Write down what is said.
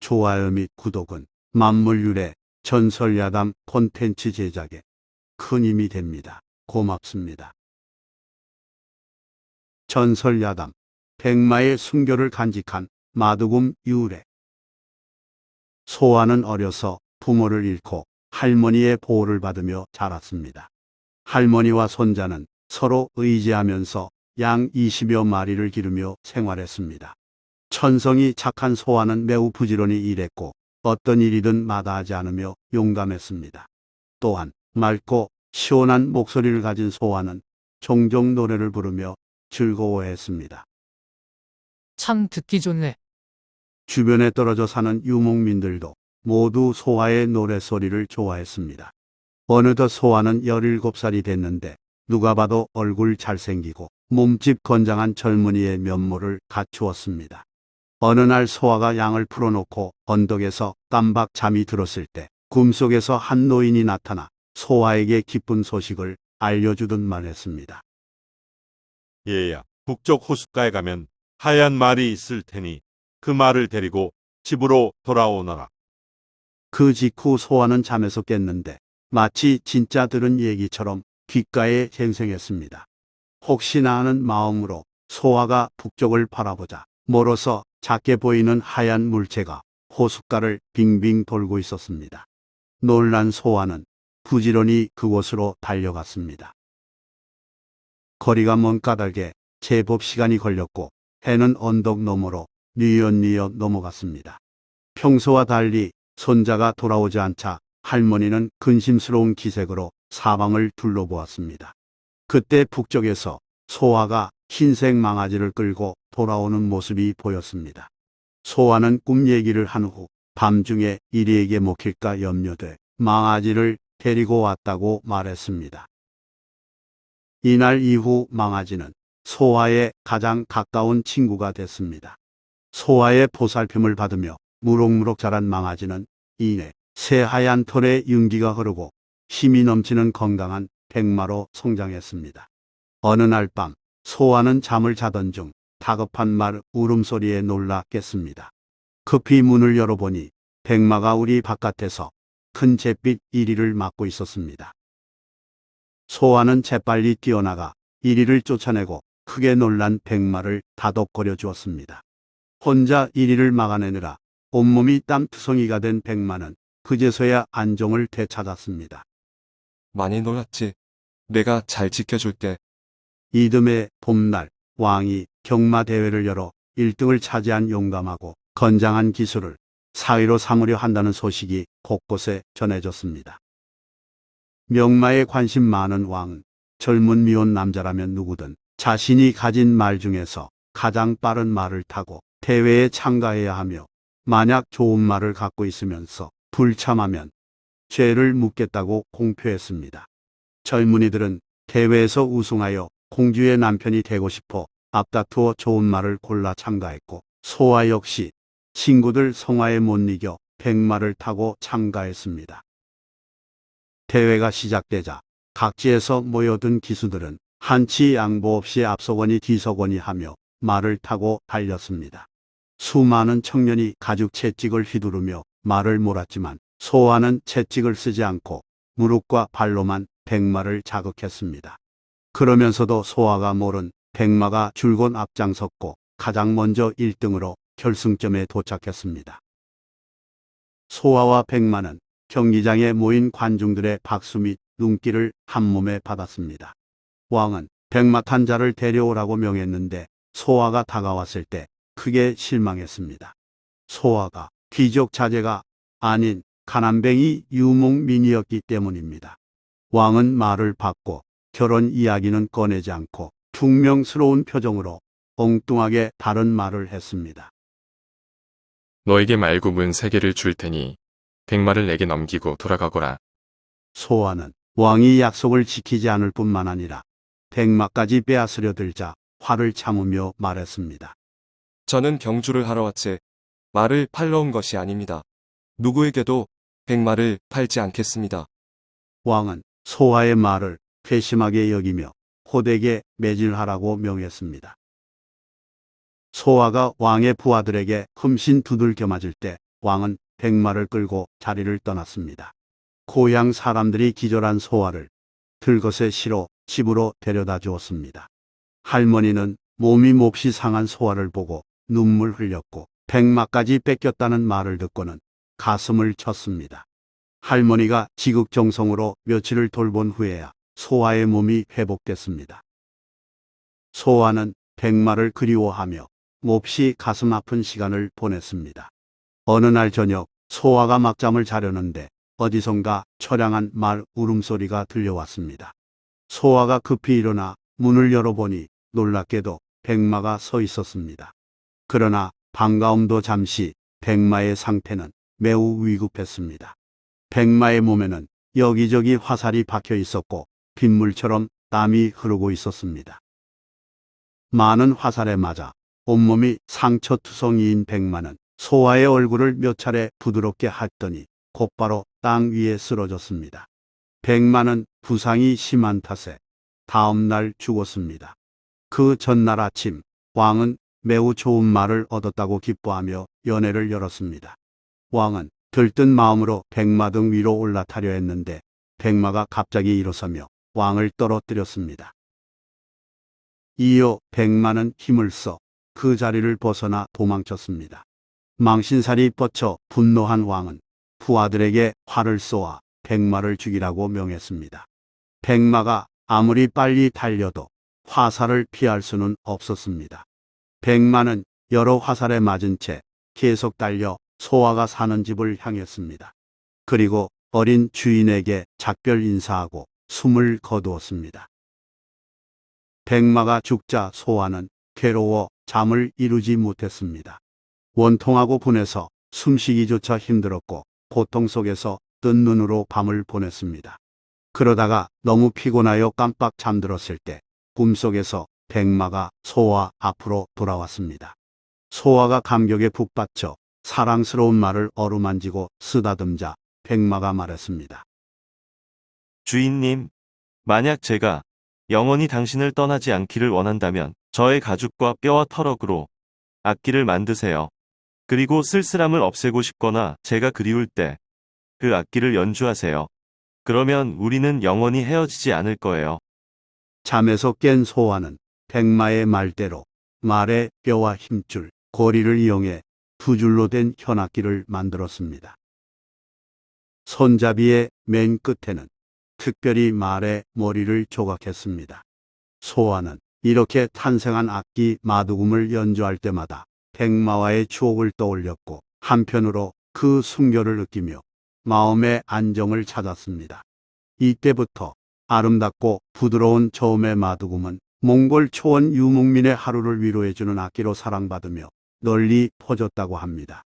좋아요 및 구독은 만물유래 전설야담 콘텐츠 제작에 큰 힘이 됩니다. 고맙습니다. 전설야담 백마의 순교를 간직한 마두금 유래. 소아는 어려서 부모를 잃고 할머니의 보호를 받으며 자랐습니다. 할머니와 손자는 서로 의지하면서 양 20여 마리를 기르며 생활했습니다. 천성이 착한 소아는 매우 부지런히 일했고 어떤 일이든 마다하지 않으며 용감했습니다. 또한 맑고 시원한 목소리를 가진 소아는 종종 노래를 부르며 즐거워했습니다. 참 듣기 좋네. 주변에 떨어져 사는 유목민들도 모두 소아의 노래소리를 좋아했습니다. 어느덧 소아는 17살이 됐는데 누가 봐도 얼굴 잘생기고 몸집 건장한 젊은이의 면모를 갖추었습니다. 어느 날 소아가 양을 풀어놓고 언덕에서 깜박 잠이 들었을 때 꿈속에서 한 노인이 나타나 소아에게 기쁜 소식을 알려주듯 말했습니다. 얘야, 북쪽 호숫가에 가면 하얀 말이 있을 테니 그 말을 데리고 집으로 돌아오너라. 그 직후 소아는 잠에서 깼는데 마치 진짜 들은 얘기처럼 귓가에 생생했습니다. 혹시나 하는 마음으로 소아가 북쪽을 바라보자 멀어서 작게 보이는 하얀 물체가 호숫가를 빙빙 돌고 있었습니다. 놀란 소아는 부지런히 그곳으로 달려갔습니다. 거리가 먼 까닭에 제법 시간이 걸렸고 해는 언덕 너머로 뉘엿뉘엿 넘어갔습니다. 평소와 달리 손자가 돌아오지 않자 할머니는 근심스러운 기색으로 사방을 둘러보았습니다. 그때 북쪽에서 소아가 흰색 망아지를 끌고 돌아오는 모습이 보였습니다. 소아는 꿈 얘기를 한 후 밤중에 이리에게 먹힐까 염려돼 망아지를 데리고 왔다고 말했습니다. 이날 이후 망아지는 소아의 가장 가까운 친구가 됐습니다. 소아의 보살핌을 받으며 무럭무럭 자란 망아지는 이내 새하얀 털에 윤기가 흐르고 힘이 넘치는 건강한 백마로 성장했습니다. 어느 날 밤 소아는 잠을 자던 중 다급한 말 울음소리에 놀라 깼습니다. 급히 문을 열어보니 백마가 우리 바깥에서 큰 잿빛 이리를 맞고 있었습니다. 소아는 재빨리 뛰어나가 이리를 쫓아내고 크게 놀란 백마를 다독거려 주었습니다. 혼자 이리를 막아내느라 온몸이 땀투성이가 된 백마는 그제서야 안정을 되찾았습니다. 많이 놀랐지. 내가 잘 지켜줄게. 이듬해 봄날 왕이 경마 대회를 열어 1등을 차지한 용감하고 건장한 기수를 사위로 삼으려 한다는 소식이 곳곳에 전해졌습니다. 명마에 관심 많은 왕은 젊은 미혼 남자라면 누구든 자신이 가진 말 중에서 가장 빠른 말을 타고 대회에 참가해야 하며 만약 좋은 말을 갖고 있으면서 불참하면 죄를 묻겠다고 공표했습니다. 젊은이들은 대회에서 우승하여 공주의 남편이 되고 싶어 앞다투어 좋은 말을 골라 참가했고 소아 역시 친구들 성화에 못 이겨 백마를 타고 참가했습니다. 대회가 시작되자 각지에서 모여든 기수들은 한치 양보 없이 앞서거니 뒤서거니 하며 말을 타고 달렸습니다. 수많은 청년이 가죽 채찍을 휘두르며 말을 몰았지만 소아는 채찍을 쓰지 않고 무릎과 발로만 백마를 자극했습니다. 그러면서도 소아가 모른 백마가 줄곧 앞장섰고 가장 먼저 1등으로 결승점에 도착했습니다. 소아와 백마는 경기장에 모인 관중들의 박수 및 눈길을 한몸에 받았습니다. 왕은 백마 탄 자를 데려오라고 명했는데 소아가 다가왔을 때 크게 실망했습니다. 소아가 귀족 자제가 아닌 가난뱅이 유목민이었기 때문입니다. 왕은 말을 받고 결혼 이야기는 꺼내지 않고 퉁명스러운 표정으로 엉뚱하게 다른 말을 했습니다. 너에게 말굽은 3개를 줄 테니 백마를 내게 넘기고 돌아가거라. 소아는 왕이 약속을 지키지 않을 뿐만 아니라 백마까지 빼앗으려 들자 화를 참으며 말했습니다. 저는 경주를 하러 왔지. 말을 팔러 온 것이 아닙니다. 누구에게도 백마를 팔지 않겠습니다. 왕은 소아의 말을 괘씸하게 여기며 호되게 매질하라고 명했습니다. 소아가 왕의 부하들에게 흠씬 두들겨 맞을 때 왕은 백마를 끌고 자리를 떠났습니다. 고향 사람들이 기절한 소화를 들것에 실어 집으로 데려다 주었습니다. 할머니는 몸이 몹시 상한 소화를 보고 눈물 흘렸고 백마까지 뺏겼다는 말을 듣고는 가슴을 쳤습니다. 할머니가 지극정성으로 며칠을 돌본 후에야 소화의 몸이 회복됐습니다. 소화는 백마를 그리워하며 몹시 가슴 아픈 시간을 보냈습니다. 어느 날 저녁 소화가 막잠을 자려는데 어디선가 처량한 말 울음소리가 들려왔습니다. 소화가 급히 일어나 문을 열어보니 놀랍게도 백마가 서 있었습니다. 그러나 반가움도 잠시 백마의 상태는 매우 위급했습니다. 백마의 몸에는 여기저기 화살이 박혀 있었고 빗물처럼 땀이 흐르고 있었습니다. 많은 화살에 맞아 온몸이 상처투성이인 백마는 소화의 얼굴을 몇 차례 부드럽게 핥더니 곧바로 땅 위에 쓰러졌습니다. 백마는 부상이 심한 탓에 다음 날 죽었습니다. 그 전날 아침 왕은 매우 좋은 말을 얻었다고 기뻐하며 연회를 열었습니다. 왕은 들뜬 마음으로 백마 등 위로 올라타려 했는데 백마가 갑자기 일어서며 왕을 떨어뜨렸습니다. 이어 백마는 힘을 써 그 자리를 벗어나 도망쳤습니다. 망신살이 뻗쳐 분노한 왕은 부하들에게 활을 쏘아 백마를 죽이라고 명했습니다. 백마가 아무리 빨리 달려도 화살을 피할 수는 없었습니다. 백마는 여러 화살에 맞은 채 계속 달려 소화가 사는 집을 향했습니다. 그리고 어린 주인에게 작별 인사하고 숨을 거두었습니다. 백마가 죽자 소화는 괴로워 잠을 이루지 못했습니다. 원통하고 분해서 숨쉬기조차 힘들었고 고통 속에서 뜬 눈으로 밤을 보냈습니다. 그러다가 너무 피곤하여 깜빡 잠들었을 때 꿈속에서 백마가 소화 앞으로 돌아왔습니다. 소화가 감격에 푹 빠져 사랑스러운 말을 어루만지고 쓰다듬자 백마가 말했습니다. 주인님, 만약 제가 영원히 당신을 떠나지 않기를 원한다면 저의 가죽과 뼈와 터럭으로 악기를 만드세요. 그리고 쓸쓸함을 없애고 싶거나 제가 그리울 때 그 악기를 연주하세요. 그러면 우리는 영원히 헤어지지 않을 거예요. 잠에서 깬 소화는 백마의 말대로 말의 뼈와 힘줄, 고리를 이용해 두 줄로 된 현악기를 만들었습니다. 손잡이의 맨 끝에는 특별히 말의 머리를 조각했습니다. 소화는 이렇게 탄생한 악기 마두금을 연주할 때마다 백마와의 추억을 떠올렸고 한편으로 그 순결을 느끼며 마음의 안정을 찾았습니다. 이때부터 아름답고 부드러운 저음의 마두금은 몽골 초원 유목민의 하루를 위로해주는 악기로 사랑받으며 널리 퍼졌다고 합니다.